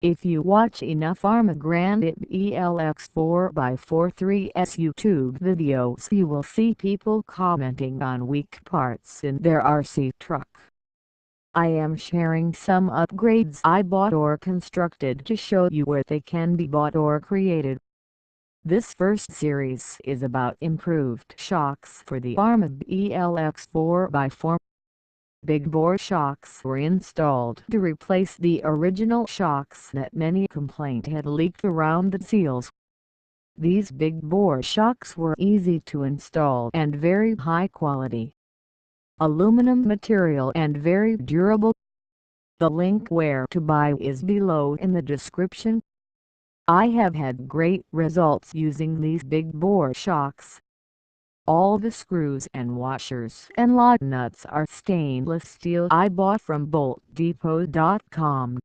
If you watch enough Arrma Granite BLX 4x4 3S YouTube videos, you will see people commenting on weak parts in their RC truck. I am sharing some upgrades I bought or constructed to show you where they can be bought or created. This first series is about improved shocks for the Arrma BLX 4x4. Big bore shocks were installed to replace the original shocks that many complained had leaked around the seals. These big bore shocks were easy to install and very high quality. Aluminum material and very durable. The link where to buy is below in the description. I have had great results using these big bore shocks. All the screws and washers and lug nuts are stainless steel I bought from BoltDepot.com.